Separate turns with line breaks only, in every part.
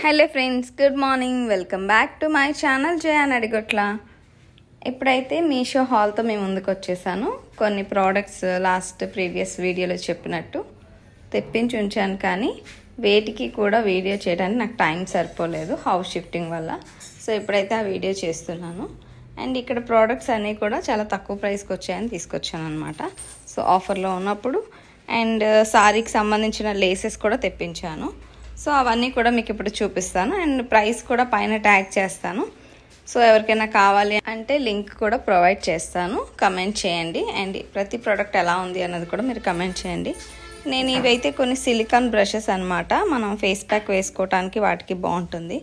Hello friends, good morning. Welcome back to my channel Jayan Adigotla. ఇప్పుడైతే మీషో హాల్తో మేము ముందుకు వచ్చేసాను. కొన్ని ప్రోడక్ట్స్ ప్రీవియస్ వీడియోలో చెప్పినట్టు తెప్పించి ఉంచాను, కానీ వేటికి కూడా వీడియో చేయడానికి నాకు టైం సరిపోలేదు హౌస్ షిఫ్టింగ్ వల్ల. సో ఇప్పుడైతే ఆ వీడియో చేస్తున్నాను. అండ్ ఇక్కడ ప్రోడక్ట్స్ అన్నీ కూడా చాలా తక్కువ ప్రైస్కి వచ్చాయని తీసుకొచ్చాను అనమాట. సో ఆఫర్లో ఉన్నప్పుడు. అండ్ సారీకి సంబంధించిన లేసెస్ కూడా తెప్పించాను. సో అవన్నీ కూడా మీకు ఇప్పుడు చూపిస్తాను. అండ్ ప్రైస్ కూడా పైన ట్యాగ్ చేస్తాను. సో ఎవరికైనా కావాలి అంటే లింక్ కూడా ప్రొవైడ్ చేస్తాను. కమెంట్ చేయండి. అండ్ ప్రతి ప్రోడక్ట్ ఎలా ఉంది అన్నది కూడా మీరు కమెంట్ చేయండి. నేను ఇవైతే కొన్ని సిలికాన్ బ్రషెస్ అనమాట. మనం ఫేస్ ప్యాక్ వేసుకోవడానికి వాటికి బాగుంటుంది.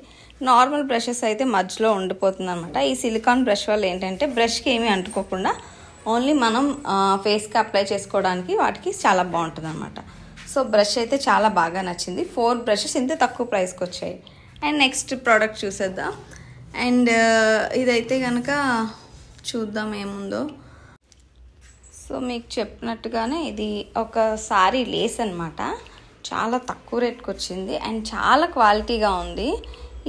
నార్మల్ బ్రషెస్ అయితే మధ్యలో ఉండిపోతుంది అనమాట. ఈ సిలికాన్ బ్రష్ వల్ల ఏంటంటే బ్రష్కి ఏమీ అంటుకోకుండా ఓన్లీ మనం ఫేస్కి అప్లై చేసుకోవడానికి వాటికి చాలా బాగుంటుంది అనమాట. సో బ్రష్ అయితే చాలా బాగా నచ్చింది. 4 బ్రషెస్ ఇంత తక్కువ ప్రైస్కి వచ్చాయి. అండ్ నెక్స్ట్ ప్రోడక్ట్ చూసేద్దాం. అండ్ ఇదైతే కనుక చూద్దాం ఏముందో. సో మీకు చెప్పినట్టుగానే ఇది ఒక సారీ లేస్ అనమాట. చాలా తక్కువ రేట్కి వచ్చింది అండ్ చాలా క్వాలిటీగా ఉంది.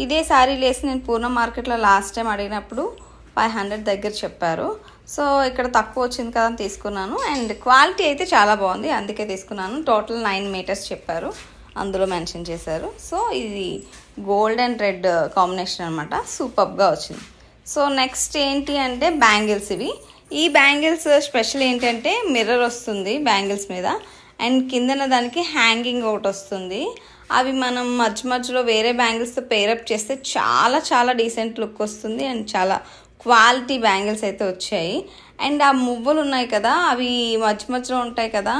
ఇదే సారీ లేస్ నేను పూర్ణ మార్కెట్లో లాస్ట్ టైం అడిగినప్పుడు 500 దగ్గర చెప్పారు. సో ఇక్కడ తక్కువ వచ్చింది కదా అని తీసుకున్నాను. అండ్ క్వాలిటీ అయితే చాలా బాగుంది, అందుకే తీసుకున్నాను. టోటల్ 9 మీటర్స్ చెప్పారు, అందులో మెన్షన్ చేశారు. సో ఇది గోల్డ్ అండ్ రెడ్ కాంబినేషన్ అనమాట. సూపర్గా వచ్చింది. సో నెక్స్ట్ ఏంటి అంటే బ్యాంగిల్స్. ఈ బ్యాంగిల్స్ స్పెషల్ ఏంటంటే మిర్రర్ వస్తుంది బ్యాంగిల్స్ మీద. అండ్ కిందన దానికి హ్యాంగింగ్ ఒకటి వస్తుంది. అవి మనం మధ్యలో వేరే బ్యాంగిల్స్తో పేరప్ చేస్తే చాలా చాలా డీసెంట్ లుక్ వస్తుంది. అండ్ చాలా క్వాలిటీ బ్యాంగిల్స్ అయితే వచ్చాయి. అండ్ ఆ మువ్వలు ఉన్నాయి కదా, అవి మధ్యలో ఉంటాయి కదా,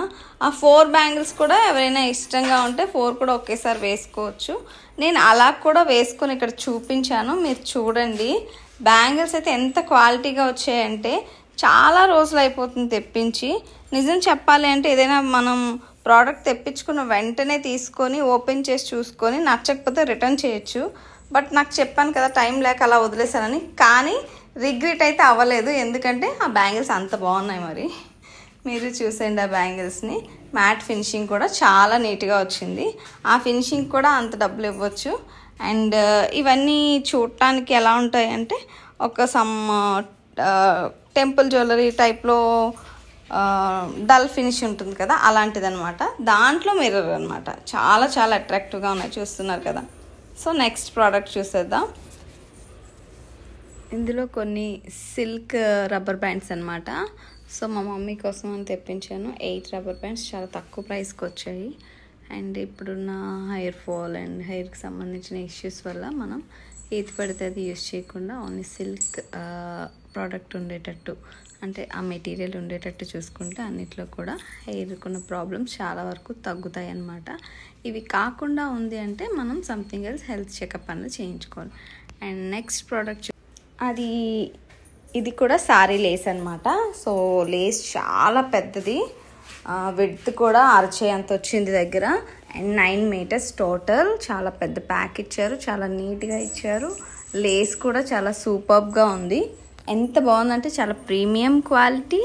ఆ 4 బ్యాంగిల్స్ కూడా ఎవరైనా ఇష్టంగా ఉంటే 4 కూడా ఒకేసారి వేసుకోవచ్చు. నేను అలా కూడా వేసుకొని ఇక్కడ చూపించాను, మీరు చూడండి. బ్యాంగిల్స్ అయితే ఎంత క్వాలిటీగా వచ్చాయంటే చాలా రోజులు అయిపోతుంది తెప్పించి. నిజం చెప్పాలి అంటే ఏదైనా మనం ప్రోడక్ట్ తెప్పించుకున్న వెంటనే తీసుకొని ఓపెన్ చేసి చూసుకొని నచ్చకపోతే రిటర్న్ చేయొచ్చు. బట్ నాకు చెప్పాను కదా టైం లేక అలా వదిలేసానని. కానీ రిగ్రెట్ అయితే అవ్వలేదు, ఎందుకంటే ఆ బ్యాంగిల్స్ అంత బాగున్నాయి. మరి మీరు చూసేయండి ఆ బ్యాంగిల్స్ని. మ్యాట్ ఫినిషింగ్ కూడా చాలా నీట్గా వచ్చింది. ఆ ఫినిషింగ్ కూడా అంత డబ్బులు ఇవ్వచ్చు. అండ్ ఇవన్నీ చూడటానికి ఎలా ఉంటాయి అంటే ఒక టెంపుల్ జ్యువెలరీ టైప్లో డల్ ఫినిష్ ఉంటుంది కదా, అలాంటిది అనమాట. దాంట్లో మిర్రర్ అనమాట. చాలా చాలా అట్రాక్టివ్గా ఉన్నాయి, చూస్తున్నారు కదా. సో నెక్స్ట్ ప్రోడక్ట్ చూసేద్దాం. ఇందులో కొన్ని సిల్క్ రబ్బర్ బ్యాండ్స్ అనమాట. సో మా మమ్మీ కోసం అని తెప్పించాను. 8 రబ్బర్ బ్యాండ్స్ చాలా తక్కువ ప్రైస్కి వచ్చాయి. అండ్ ఇప్పుడున్న హెయిర్ ఫాల్ అండ్ హెయిర్కి సంబంధించిన ఇష్యూస్ వల్ల మనం ఏది పడితే అది యూజ్ చేయకుండా ఓన్లీ సిల్క్ ప్రోడక్ట్ ఉండేటట్టు, అంటే ఆ మెటీరియల్ ఉండేటట్టు చూసుకుంటే అన్నిట్లో కూడా హెయిర్కి ఉన్న ప్రాబ్లమ్స్ చాలా వరకు తగ్గుతాయి అన్నమాట. ఇవి కాకుండా ఉంది అంటే మనం సంథింగ్ ఎల్స్ హెల్త్ చెకప్ అనేది చేయించుకోవాలి. అండ్ నెక్స్ట్ ప్రోడక్ట్ ఇది కూడా సారీ లేస్ అనమాట. సో లేస్ చాలా పెద్దది, విడ్త్ కూడా అరచేంత వచ్చింది దగ్గర. And 9 metres total. చాలా పెద్ద ప్యాక్ ఇచ్చారు, చాలా నీట్గా ఇచ్చారు. లేస్ కూడా చాలా సూపర్గా ఉంది. ఎంత బాగుందంటే చాలా ప్రీమియం క్వాలిటీ.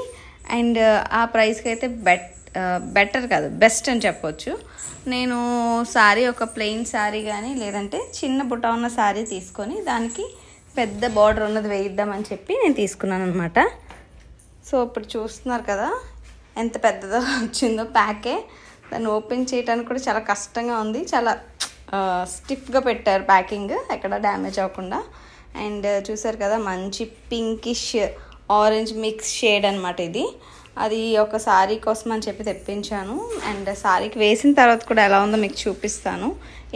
అండ్ ఆ ప్రైస్కి అయితే బెటర్ కాదు, బెస్ట్ అని చెప్పొచ్చు. నేను సారీ ఒక ప్లెయిన్ సారీ కానీ లేదంటే చిన్న బుట్ట ఉన్న సారీ తీసుకొని దానికి పెద్ద బార్డర్ ఉన్నది వేయిద్దామని చెప్పి నేను తీసుకున్నాను అనమాట. సో ఇప్పుడు చూస్తున్నారు కదా ఎంత పెద్దదో వచ్చిందో ప్యాకే. దాన్ని ఓపెన్ చేయడానికి కూడా చాలా కష్టంగా ఉంది. చాలా స్టిఫ్గా పెట్టారు ప్యాకింగ్, ఎక్కడ డ్యామేజ్ అవ్వకుండా. అండ్ చూసారు కదా మంచి పింకిష్ ఆరెంజ్ మిక్స్ షేడ్ అనమాట ఇది. అది ఒక సారీ కోసం అని చెప్పి తెప్పించాను. అండ్ సారీకి వేసిన తర్వాత కూడా ఎలా ఉందో మీకు చూపిస్తాను.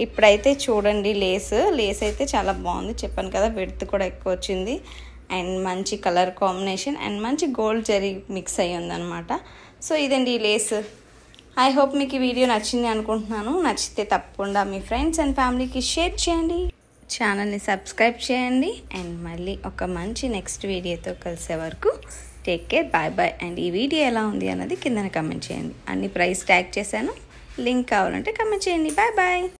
ఇప్పుడైతే చూడండి లేస్ అయితే చాలా బాగుంది. చెప్పాను కదా విడ్త్ కూడా ఎక్కువ వచ్చింది. అండ్ మంచి కలర్ కాంబినేషన్ అండ్ మంచి గోల్డ్ జరీ మిక్స్ అయ్యి ఉందన్నమాట. సో ఇదండి ఈ లేస్. ఐ హోప్ మీకు ఈ వీడియో నచ్చింది అనుకుంటున్నాను. నచ్చితే తప్పకుండా మీ ఫ్రెండ్స్ అండ్ ఫ్యామిలీకి షేర్ చేయండి, ఛానల్ని సబ్స్క్రైబ్ చేయండి. అండ్ మళ్ళీ ఒక మంచి నెక్స్ట్ వీడియోతో కలిసే వరకు take care, bye bye. And ఈ వీడియో ఎలా ఉంది అన్నది కిందన కమెంట్ చేయండి. అన్ని ప్రైస్ ట్యాగ్ చేశాను, లింక్ కావాలంటే కమెంట్ చేయండి. Bye bye.